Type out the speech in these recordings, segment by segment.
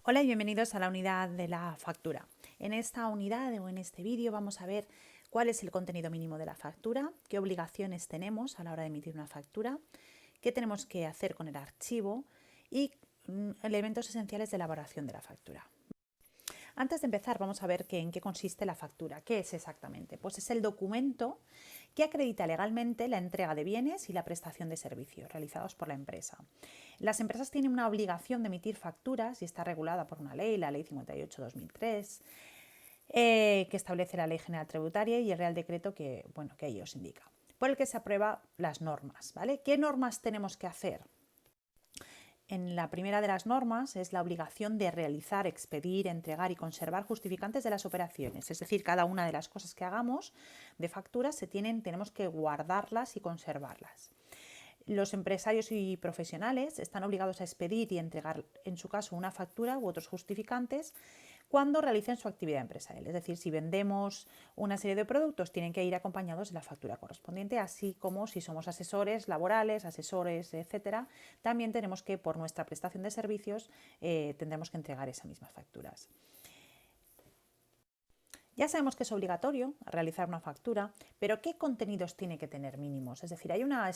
Hola y bienvenidos a la unidad de la factura. En esta unidad o en este vídeo vamos a ver cuál es el contenido mínimo de la factura, qué obligaciones tenemos a la hora de emitir una factura, qué tenemos que hacer con el archivo y elementos esenciales de elaboración de la factura. Antes de empezar vamos a ver en qué consiste la factura. ¿Qué es exactamente? Pues es el documento que acredita legalmente la entrega de bienes y la prestación de servicios realizados por la empresa. Las empresas tienen una obligación de emitir facturas y está regulada por una ley, la Ley 58/2003, que establece la Ley General Tributaria y el Real Decreto que ellos indican, por el que se aprueban las normas, ¿vale? ¿Qué normas tenemos que hacer? En la primera de las normas es la obligación de realizar, expedir, entregar y conservar justificantes de las operaciones. Es decir, cada una de las cosas que hagamos de facturas tenemos que guardarlas y conservarlas. Los empresarios y profesionales están obligados a expedir y entregar, en su caso, una factura u otros justificantes cuando realicen su actividad empresarial. Es decir, si vendemos una serie de productos, tienen que ir acompañados de la factura correspondiente, así como si somos asesores laborales, asesores, etcétera, también tenemos que, por nuestra prestación de servicios, tendremos que entregar esas mismas facturas. Ya sabemos que es obligatorio realizar una factura, pero ¿qué contenidos tiene que tener mínimos? Es decir, ¿hay una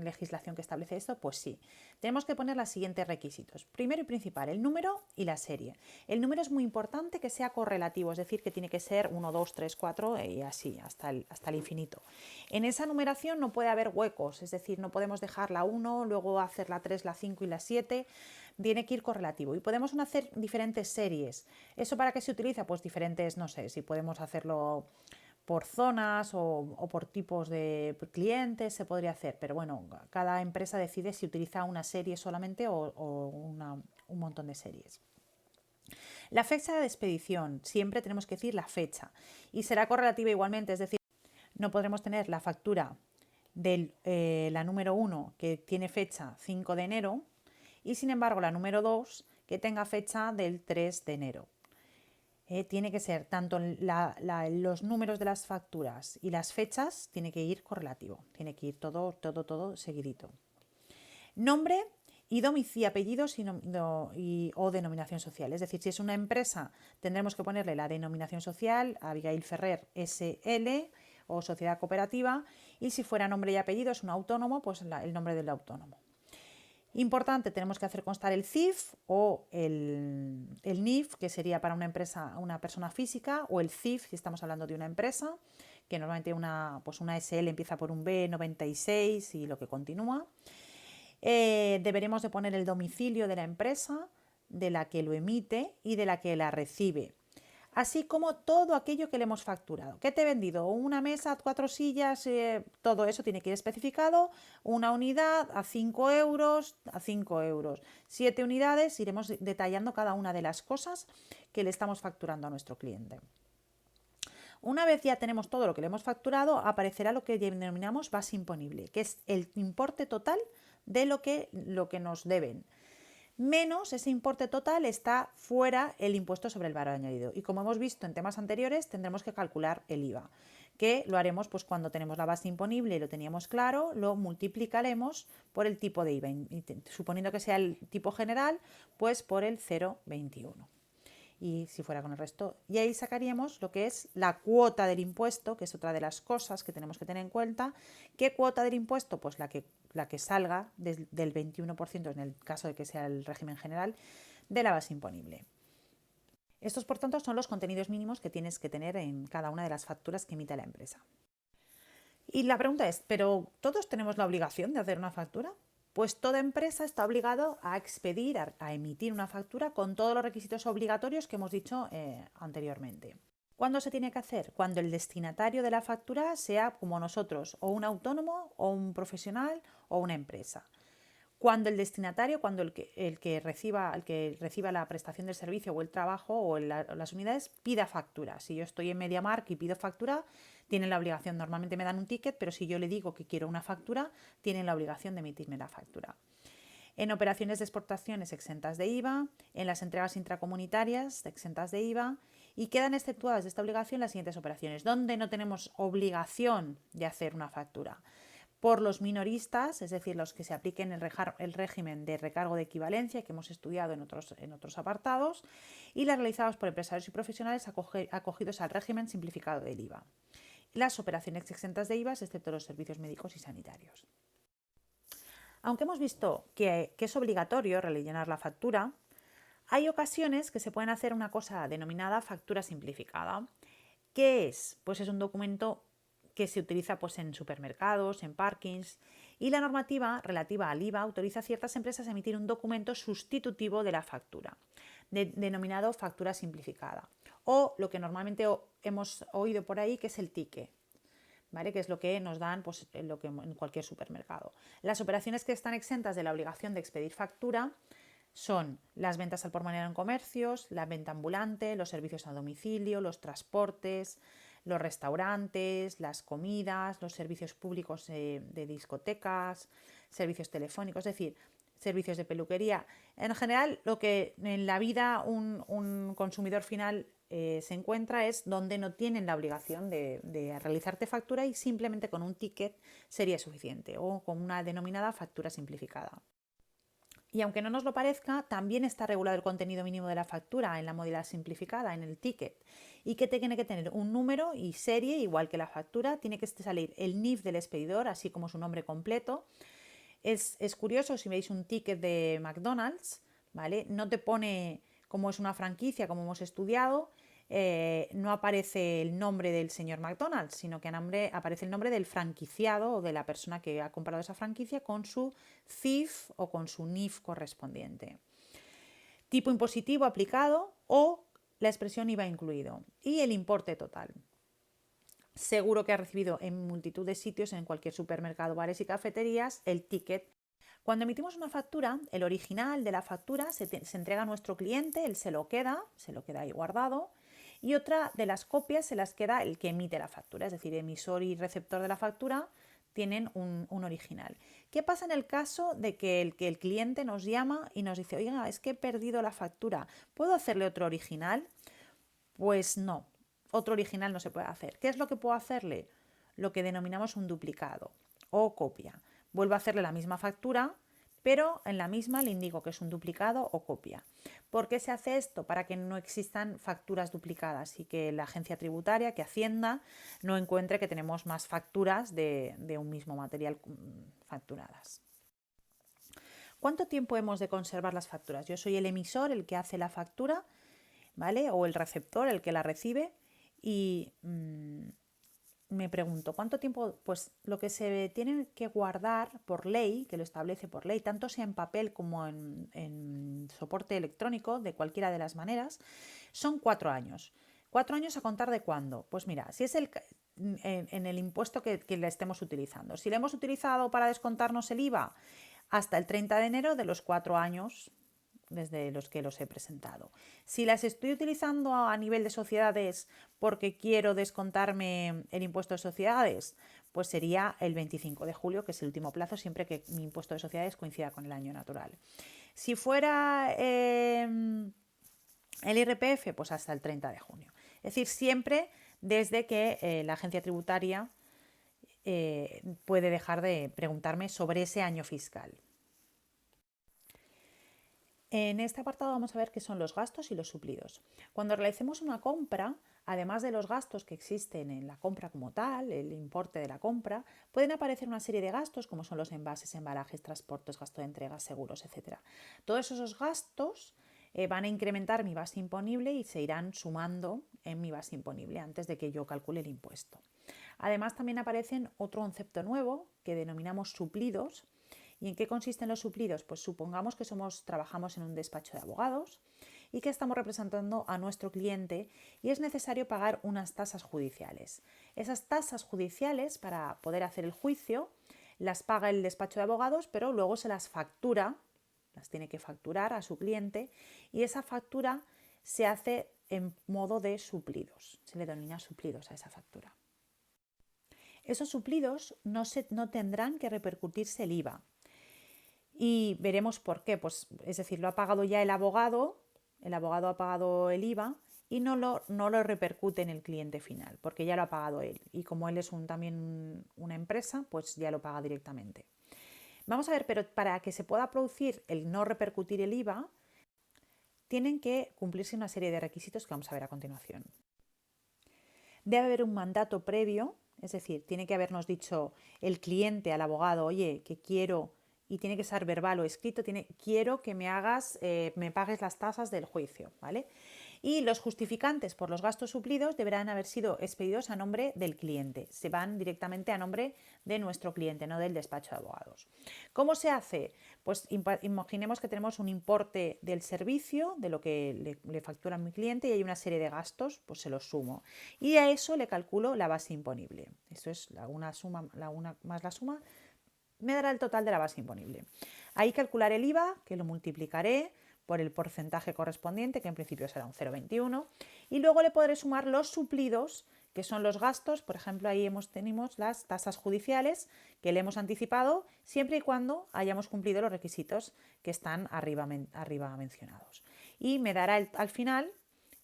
legislación que establece esto? Pues sí. Tenemos que poner los siguientes requisitos. Primero y principal, el número y la serie. El número es muy importante que sea correlativo, es decir, que tiene que ser 1, 2, 3, 4 y así, hasta el infinito. En esa numeración no puede haber huecos, es decir, no podemos dejar la 1, luego hacer la 3, la 5 y la 7. Tiene que ir correlativo y podemos hacer diferentes series. ¿Eso para qué se utiliza? Pues diferentes, no sé, si podemos hacerlo por zonas o por tipos de clientes se podría hacer, pero bueno, cada empresa decide si utiliza una serie solamente o un montón de series. La fecha de expedición, siempre tenemos que decir la fecha y será correlativa igualmente, es decir, no podremos tener la factura de la número 1 que tiene fecha 5 de enero y sin embargo la número 2 que tenga fecha del 3 de enero. Tiene que ser tanto los números de las facturas y las fechas, tiene que ir correlativo, tiene que ir todo seguidito. Nombre y domicilio, apellidos o denominación social. Es decir, si es una empresa tendremos que ponerle la denominación social, Abigail Ferrer SL o sociedad cooperativa, y si fuera nombre y apellido es un autónomo, pues el nombre del autónomo. Importante, tenemos que hacer constar el CIF o el NIF, que sería para una empresa, una persona física, o el CIF si estamos hablando de una empresa, que normalmente una SL empieza por un B96 y lo que continúa. Deberemos de poner el domicilio de la empresa, de la que lo emite y de la que la recibe, así como todo aquello que le hemos facturado. ¿Qué te he vendido? Una mesa, 4 sillas, todo eso tiene que ir especificado. Una unidad a 5 euros, 7 unidades, iremos detallando cada una de las cosas que le estamos facturando a nuestro cliente. Una vez ya tenemos todo lo que le hemos facturado, aparecerá lo que denominamos base imponible, que es el importe total de lo que nos deben. Menos ese importe total está fuera el impuesto sobre el valor añadido. Y como hemos visto en temas anteriores, tendremos que calcular el IVA, que lo haremos pues cuando tenemos la base imponible y lo teníamos claro, lo multiplicaremos por el tipo de IVA, suponiendo que sea el tipo general, pues por el 0,21. Y si fuera con el resto, y ahí sacaríamos lo que es la cuota del impuesto, que es otra de las cosas que tenemos que tener en cuenta. ¿Qué cuota del impuesto? Pues la que salga del 21%, en el caso de que sea el régimen general, de la base imponible. Estos, por tanto, son los contenidos mínimos que tienes que tener en cada una de las facturas que emite la empresa. Y la pregunta es, ¿pero todos tenemos la obligación de hacer una factura? Pues toda empresa está obligada a expedir, a emitir una factura con todos los requisitos obligatorios que hemos dicho anteriormente. ¿Cuándo se tiene que hacer? Cuando el destinatario de la factura sea como nosotros, o un autónomo, o un profesional, o una empresa. Cuando el destinatario, cuando el que reciba la prestación del servicio o el trabajo o las unidades pida factura. Si yo estoy en MediaMarkt y pido factura, tienen la obligación, normalmente me dan un ticket, pero si yo le digo que quiero una factura, tienen la obligación de emitirme la factura. En operaciones de exportaciones exentas de IVA, en las entregas intracomunitarias exentas de IVA y quedan exceptuadas de esta obligación las siguientes operaciones, donde no tenemos obligación de hacer una factura. Por los minoristas, es decir, los que se apliquen el régimen de recargo de equivalencia que hemos estudiado en otros apartados, y las realizadas por empresarios y profesionales acogidos al régimen simplificado del IVA. Las operaciones exentas de IVA, excepto los servicios médicos y sanitarios. Aunque hemos visto que es obligatorio rellenar la factura, hay ocasiones que se pueden hacer una cosa denominada factura simplificada. ¿Qué es? Pues es un documento que se utiliza pues, en supermercados, en parkings, y la normativa relativa al IVA autoriza a ciertas empresas a emitir un documento sustitutivo de la factura, denominado factura simplificada, o lo que normalmente hemos oído por ahí, que es el ticket, ¿vale? Que es lo que nos dan pues, en cualquier supermercado. Las operaciones que están exentas de la obligación de expedir factura son las ventas al por menor en comercios, la venta ambulante, los servicios a domicilio, los transportes, los restaurantes, las comidas, los servicios públicos de discotecas, servicios telefónicos, es decir, servicios de peluquería. En general, lo que en la vida un consumidor final se encuentra es donde no tienen la obligación de realizarte factura y simplemente con un ticket sería suficiente, o con una denominada factura simplificada. Y aunque no nos lo parezca, también está regulado el contenido mínimo de la factura en la modalidad simplificada, en el ticket, y que tiene que tener un número y serie, igual que la factura. Tiene que salir el NIF del expedidor, así como su nombre completo. Es curioso, si veis un ticket de McDonald's, ¿vale? No te pone cómo es una franquicia, como hemos estudiado, no aparece el nombre del señor McDonald's, sino que aparece el nombre del franquiciado o de la persona que ha comprado esa franquicia con su CIF o con su NIF correspondiente. Tipo impositivo aplicado o la expresión IVA incluido y el importe total. Seguro que ha recibido en multitud de sitios, en cualquier supermercado, bares y cafeterías, el ticket. Cuando emitimos una factura, el original de la factura se entrega a nuestro cliente, él se lo queda ahí guardado, y otra de las copias se las queda el que emite la factura, es decir, emisor y receptor de la factura tienen un original. ¿Qué pasa en el caso de que el cliente nos llama y nos dice, oiga, es que he perdido la factura, ¿puedo hacerle otro original? Pues no, otro original no se puede hacer. ¿Qué es lo que puedo hacerle? Lo que denominamos un duplicado o copia. Vuelvo a hacerle la misma factura, pero en la misma le indico que es un duplicado o copia. ¿Por qué se hace esto? Para que no existan facturas duplicadas y que la agencia tributaria, que Hacienda, no encuentre que tenemos más facturas de un mismo material facturadas. ¿Cuánto tiempo hemos de conservar las facturas? Yo soy el emisor, el que hace la factura, ¿vale? O el receptor, el que la recibe, y me pregunto, ¿cuánto tiempo? Pues lo que se tiene que guardar por ley, que lo establece por ley, tanto sea en papel como en soporte electrónico, de cualquiera de las maneras, son 4 años. ¿4 años a contar de cuándo? Pues mira, si es en el impuesto que le estemos utilizando. Si le hemos utilizado para descontarnos el IVA hasta el 30 de enero de los 4 años desde los que los he presentado. Si las estoy utilizando a nivel de sociedades porque quiero descontarme el impuesto de sociedades, pues sería el 25 de julio, que es el último plazo, siempre que mi impuesto de sociedades coincida con el año natural. Si fuera el IRPF, pues hasta el 30 de junio. Es decir, siempre desde que la agencia tributaria puede dejar de preguntarme sobre ese año fiscal. En este apartado vamos a ver qué son los gastos y los suplidos. Cuando realicemos una compra, además de los gastos que existen en la compra como tal, el importe de la compra, pueden aparecer una serie de gastos como son los envases, embalajes, transportes, gasto de entrega, seguros, etc. Todos esos gastos van a incrementar mi base imponible y se irán sumando en mi base imponible antes de que yo calcule el impuesto. Además, también aparecen otro concepto nuevo que denominamos suplidos. ¿Y en qué consisten los suplidos? Pues supongamos que trabajamos en un despacho de abogados y que estamos representando a nuestro cliente y es necesario pagar unas tasas judiciales. Esas tasas judiciales, para poder hacer el juicio, las paga el despacho de abogados, pero luego se las factura, las tiene que facturar a su cliente y esa factura se hace en modo de suplidos, se le denomina suplidos a esa factura. Esos suplidos no tendrán que repercutirse el IVA. Y veremos por qué, pues, es decir, lo ha pagado ya el abogado ha pagado el IVA y no lo repercute en el cliente final, porque ya lo ha pagado él. Y como él es también una empresa, pues ya lo paga directamente. Vamos a ver, pero para que se pueda producir el no repercutir el IVA, tienen que cumplirse una serie de requisitos que vamos a ver a continuación. Debe haber un mandato previo, es decir, tiene que habernos dicho el cliente al abogado, oye, que quiero, y tiene que ser verbal o escrito, quiero que me pagues las tasas del juicio, ¿vale? Y los justificantes por los gastos suplidos deberán haber sido expedidos a nombre del cliente. Se van directamente a nombre de nuestro cliente, no del despacho de abogados. ¿Cómo se hace? Pues imaginemos que tenemos un importe del servicio, de lo que le factura a mi cliente, y hay una serie de gastos, pues se los sumo. Y a eso le calculo la base imponible. Eso es una suma, la una más la suma, me dará el total de la base imponible. Ahí calcularé el IVA, que lo multiplicaré por el porcentaje correspondiente, que en principio será un 0,21, y luego le podré sumar los suplidos, que son los gastos. Por ejemplo, ahí tenemos las tasas judiciales que le hemos anticipado, siempre y cuando hayamos cumplido los requisitos que están arriba mencionados. Y me dará al final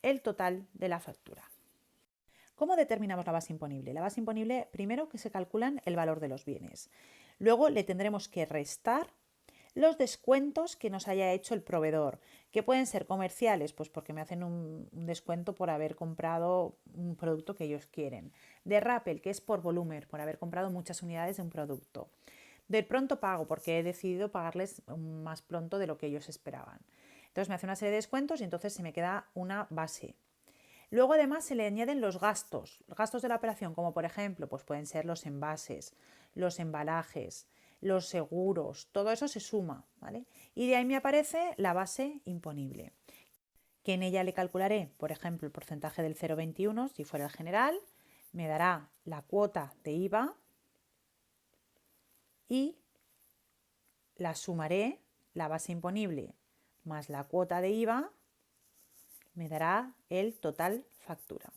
el total de la factura. ¿Cómo determinamos la base imponible? La base imponible, primero que se calculan el valor de los bienes. Luego le tendremos que restar los descuentos que nos haya hecho el proveedor, que pueden ser comerciales, pues porque me hacen un descuento por haber comprado un producto que ellos quieren. De Rappel, que es por volumen, por haber comprado muchas unidades de un producto. Del pronto pago, porque he decidido pagarles más pronto de lo que ellos esperaban. Entonces me hace una serie de descuentos y entonces se me queda una base. Luego además se le añaden los gastos de la operación, como por ejemplo, pues pueden ser los envases, los embalajes, los seguros, todo eso se suma, ¿vale? Y de ahí me aparece la base imponible, que en ella le calcularé, por ejemplo, el porcentaje del 0,21, si fuera el general, me dará la cuota de IVA y la sumaré, la base imponible más la cuota de IVA, me dará el total factura.